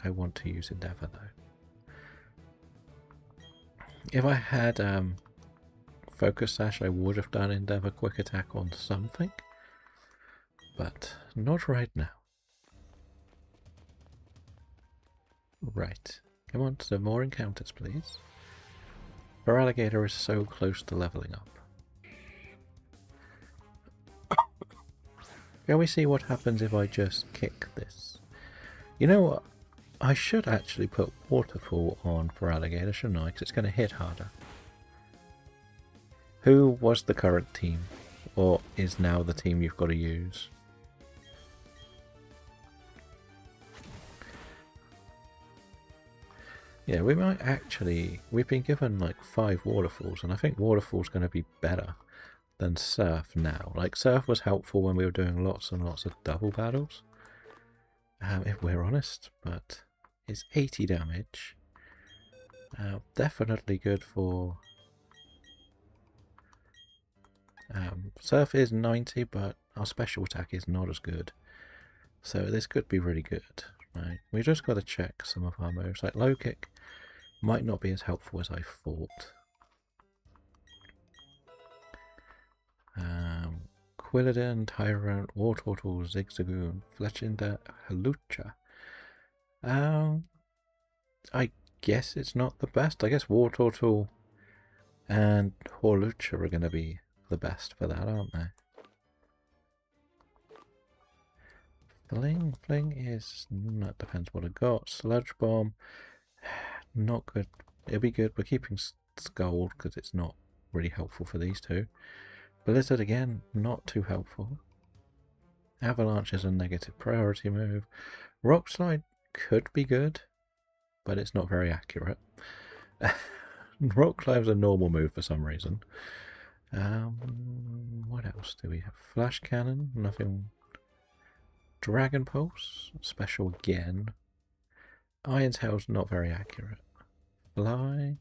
I want to use Endeavour though. If I had Focus Sash, I would have done Endeavour Quick Attack on something, but not right now. Right, come on, some more encounters please. Our alligator is so close to leveling up. Can we see what happens if I just kick this? You know what? I should actually put Waterfall on for alligator, shouldn't I? Because it's going to hit harder. Who was the current team? Or is now the team you've got to use? Yeah, we might actually... We've been given like 5 Waterfalls, and I think Waterfall's going to be better than Surf now. Like, Surf was helpful when we were doing lots and lots of double battles, if we're honest, but it's 80 damage. Definitely good for... Surf is 90, but our special attack is not as good. So this could be really good. Right? We've just got to check some of our moves. Like low kick might not be as helpful as I thought. Quilladin, Tyrant, War Turtle, Zigzagoon, Fletchinder, Halucha. I guess it's not the best. I guess War Turtle and Halucha are going to be the best for that, aren't they? Fling is... that depends what I got. Sludge Bomb, not good. It'll be good. We're keeping Scold because it's not really helpful for these two. Blizzard again, not too helpful. Avalanche is a negative priority move. Rock Slide could be good, but it's not very accurate. Rock Slide is a normal move for some reason. What else do we have? Flash Cannon, nothing. Dragon Pulse, special again. Iron Tail's not very accurate. Fly,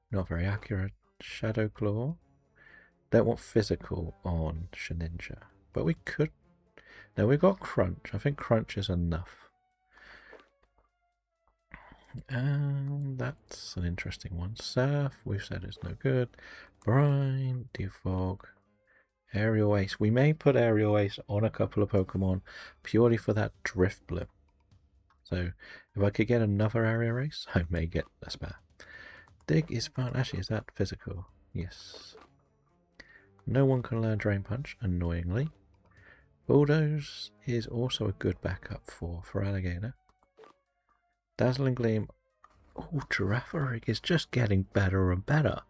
not very accurate. Shadow Claw. Don't want physical on Shedinja, but we could. No, we've got Crunch. I think Crunch is enough. That's an interesting one. Surf, we've said it's no good. Brine, Defog, Aerial Ace. We may put Aerial Ace on a couple of Pokemon purely for that Drift Blip. So if I could get another Aerial Ace, I may get a spare. Dig is fun. Actually, is that physical? Yes. No one can learn Drain Punch, annoyingly. Bulldoze is also a good backup for Alligator. Dazzling Gleam. Oh, Girafarig is just getting better and better.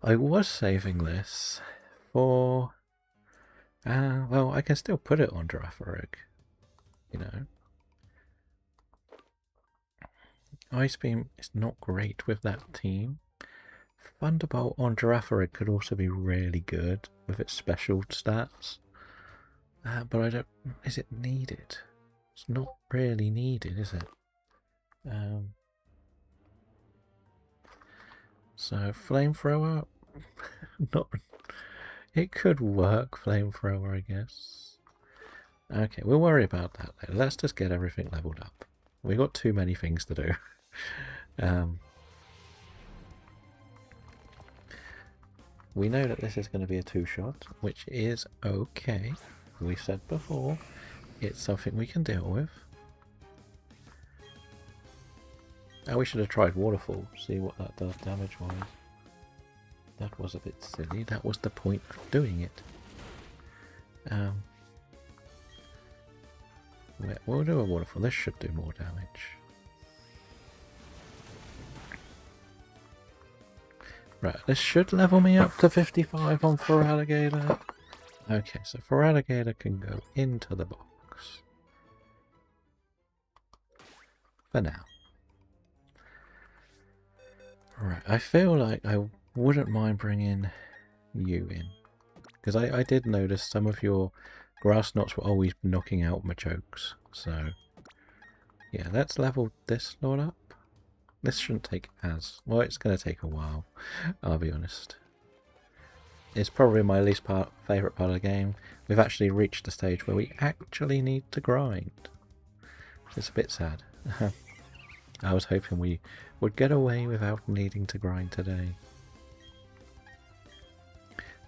I was saving this for... well, I can still put it on Girafarig, you know. Ice Beam is not great with that team. Thunderbolt on Girafarig could also be really good with its special stats. But I don't... Is it needed? It's not really needed, is it? So, Flamethrower... not... It could work, Flamethrower, I guess. Okay, we'll worry about that later. Let's just get everything leveled up. We've got too many things to do. We know that this is going to be a 2-shot, which is okay. We said before, it's something we can deal with. Oh, we should have tried Waterfall, see what that does damage-wise. That was a bit silly. That was the point of doing it. We'll do a Waterfall. This should do more damage. Right, this should level me up to 55 on Feraligatr. Okay, so Feraligatr can go into the box. For now. Right, I feel like I wouldn't mind bringing you in. Because I did notice some of your grass knots were always knocking out my chokes. So, yeah, let's level this lot up. This shouldn't take as... Well, it's going to take a while, I'll be honest. It's probably my least favourite part of the game. We've actually reached a stage where we actually need to grind. It's a bit sad. I was hoping we would get away without needing to grind today.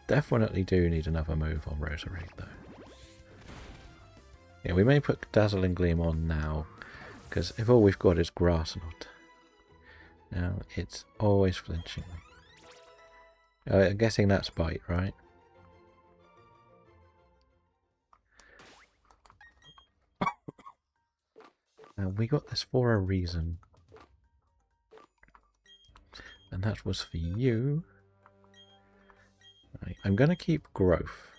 Definitely do need another move on Roserade though. Yeah, we may put Dazzling Gleam on now, because if all we've got is Grass Knot, now it's always flinching. I'm guessing that's Bite, right? We got this for a reason. And that was for you. Right, I'm going to keep Growth.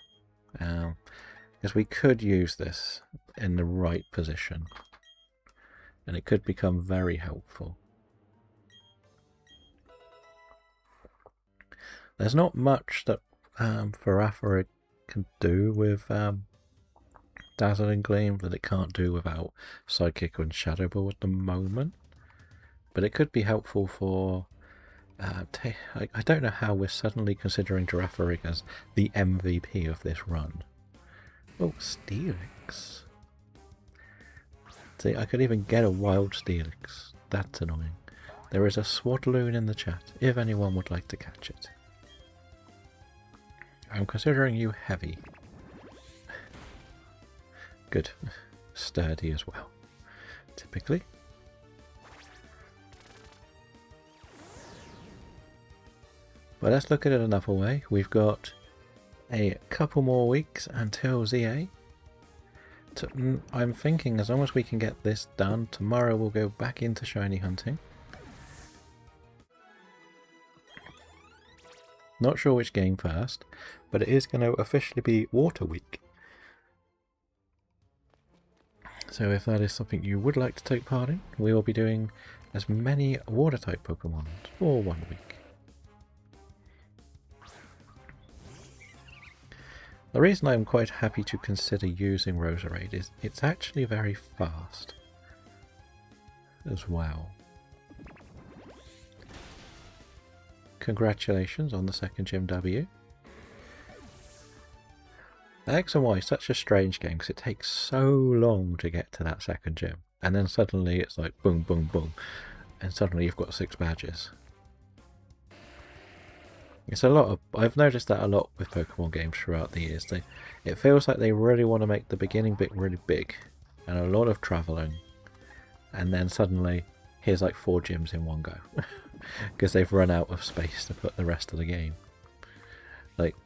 Because we could use this in the right position. And it could become very helpful. There's not much that Farafra can do with Dazzling Gleam that it can't do without Psychic and Shadow Ball at the moment. But it could be helpful for... I don't know how we're suddenly considering Girafarig as the MVP of this run. Oh, Steelix. See, I could even get a wild Steelix. That's annoying. There is a Swadloon in the chat, if anyone would like to catch it. I'm considering you heavy. Good. Sturdy as well. Typically. But let's look at it another way. We've got a couple more weeks until ZA. I'm thinking as long as we can get this done, tomorrow we'll go back into shiny hunting. Not sure which game first, but it is going to officially be Water Week. So if that is something you would like to take part in, we will be doing as many Water-type Pokemon for 1 week. The reason I'm quite happy to consider using Roserade is it's actually very fast as well. Congratulations on the second Gym W. X and Y is such a strange game because it takes so long to get to that second gym, and then suddenly it's like boom, boom, boom, and suddenly you've got 6 badges. It's a lot of... I've noticed that a lot with Pokemon games throughout the years. It feels like they really want to make the beginning bit really big, and a lot of travelling, and then suddenly here's like 4 gyms in one go, because they've run out of space to put the rest of the game. Like,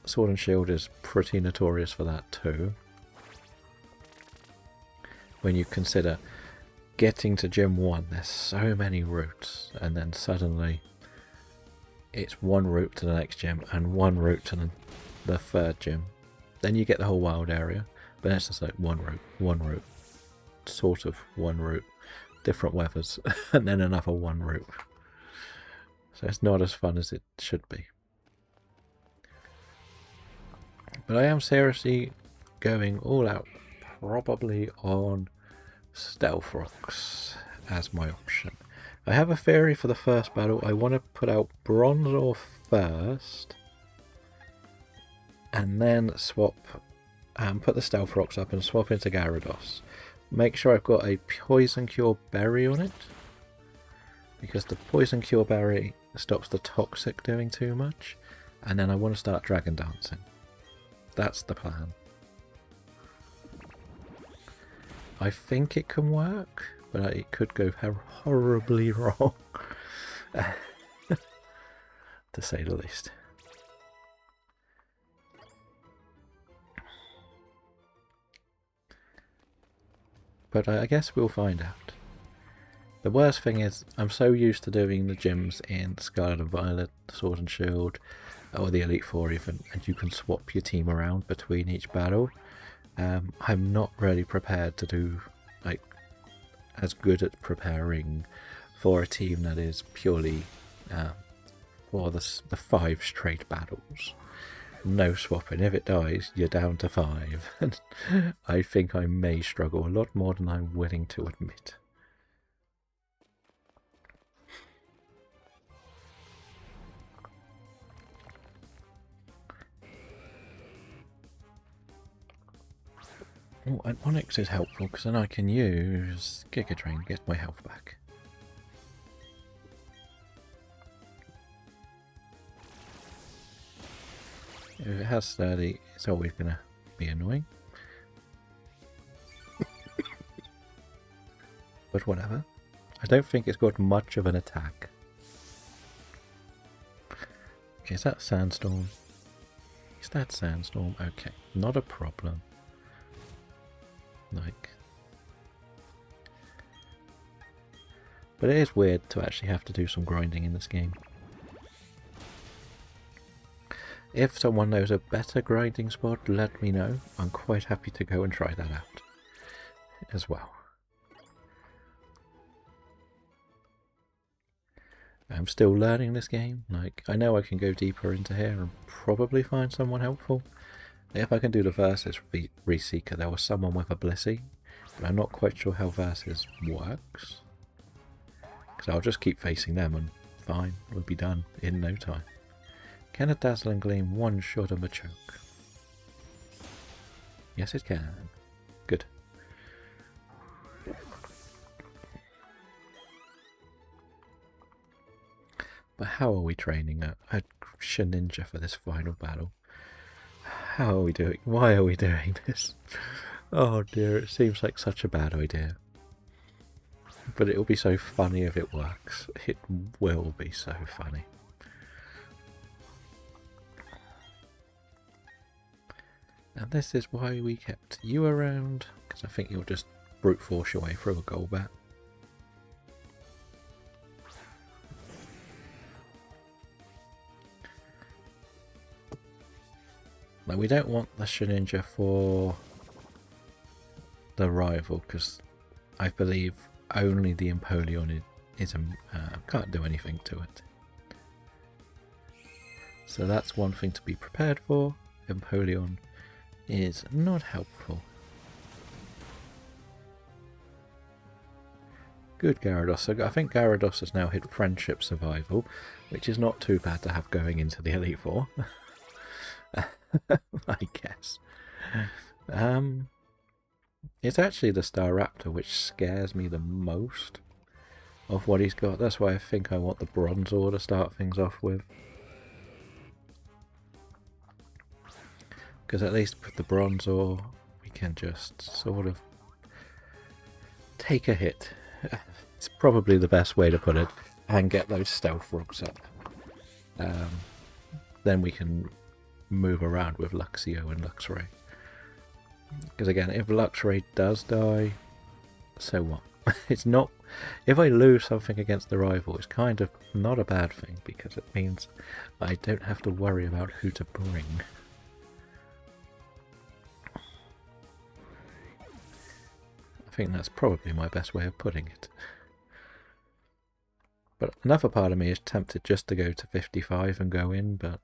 Sword and Shield is pretty notorious for that too. When you consider getting to Gym 1, there's so many routes, and then suddenly it's one route to the next gym and one route to the third gym. Then you get the whole wild area, but it's just like one route, sort of one route, different weathers, and then another one route. So it's not as fun as it should be. But I am seriously going all out, probably on Stealth Rocks as my option. I have a theory for the first battle. I want to put out Bronzor first, and then swap, put the Stealth Rocks up and swap into Gyarados. Make sure I've got a Poison Cure Berry on it, because the Poison Cure Berry stops the Toxic doing too much, and then I want to start Dragon Dancing. That's the plan. I think it can work, but it could go horribly wrong, to say the least. But I guess we'll find out. The worst thing is, I'm so used to doing the gyms in Scarlet and Violet, Sword and Shield, or the Elite Four even, and you can swap your team around between each battle. I'm not really prepared to do like as good at preparing for a team that is purely for the 5 straight battles. No swapping. If it dies, you're down to 5. And I think I may struggle a lot more than I'm willing to admit. Oh, and Onyx is helpful because then I can use Giga Drain to get my health back. If it has sturdy, it's always going to be annoying. But whatever. I don't think it's got much of an attack. Okay, is that Sandstorm? Is that Sandstorm? Okay, not a problem. Like... But it is weird to actually have to do some grinding in this game. If someone knows a better grinding spot, let me know. I'm quite happy to go and try that out as well. I'm still learning this game. Like, I know I can go deeper into here and probably find someone helpful. If I can do the Versus Reseeker, there was someone with a Blissey, but I'm not quite sure how Versus works. Because I'll just keep facing them and fine, we'll be done in no time. Can a Dazzling Gleam one-shot a Machoke? Yes, it can. Good. But how are we training a Shedinja for this final battle? How are we doing? Why are we doing this? Oh dear, it seems like such a bad idea. But it'll be so funny if it works. It will be so funny. And this is why we kept you around, because I think you'll just brute force your way through a Golbat. Now we don't want the Shedinja for the rival, because I believe only the Empoleon can't do anything to it. So that's one thing to be prepared for. Empoleon is not helpful. Good Gyarados. I think Gyarados has now hit Friendship Survival, which is not too bad to have going into the Elite Four. I guess. It's actually the Staraptor which scares me the most of what he's got. That's why I think I want the Bronzor to start things off with. Because at least with the Bronzor, we can just sort of take a hit. It's probably the best way to put it, and get those Stealth Rocks up. Then we can move around with Luxio and Luxray. Because again, if Luxray does die, so what? It's not... If I lose something against the rival, it's kind of not a bad thing, because it means I don't have to worry about who to bring. I think that's probably my best way of putting it. But another part of me is tempted just to go to 55 and go in, but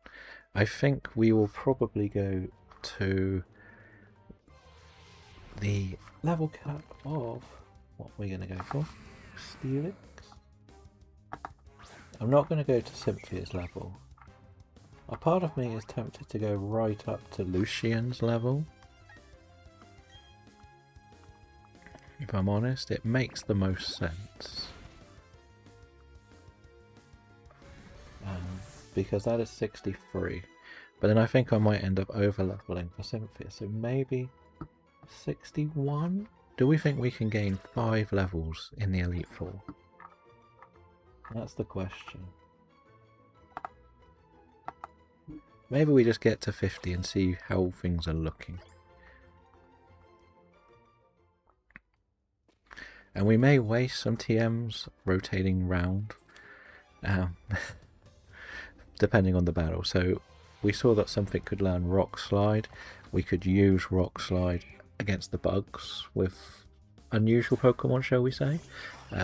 I think we will probably go to the level cap of what we're going to go for. Steelix. I'm not going to go to Cynthia's level. A part of me is tempted to go right up to Lucian's level. If I'm honest, it makes the most sense. Because that is 63. But then I think I might end up over-leveling for Cynthia. So maybe 61? Do we think we can gain 5 levels in the Elite Four? That's the question. Maybe we just get to 50 and see how things are looking. And we may waste some TMs rotating round. Depending on the battle. So we saw that something could learn Rock Slide. We could use Rock Slide against the bugs with unusual Pokemon, shall we say.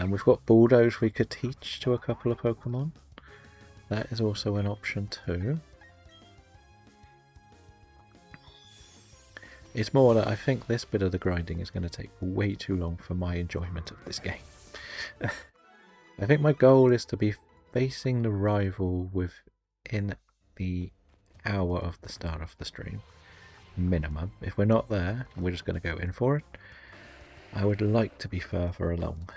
We've got Bulldoze we could teach to a couple of Pokemon. That is also an option too. It's more that I think this bit of the grinding is going to take way too long for my enjoyment of this game. I think my goal is to be facing the rival within the hour of the start of the stream. minimum. If we're not there, we're just going to go in for it. I would like to be further along.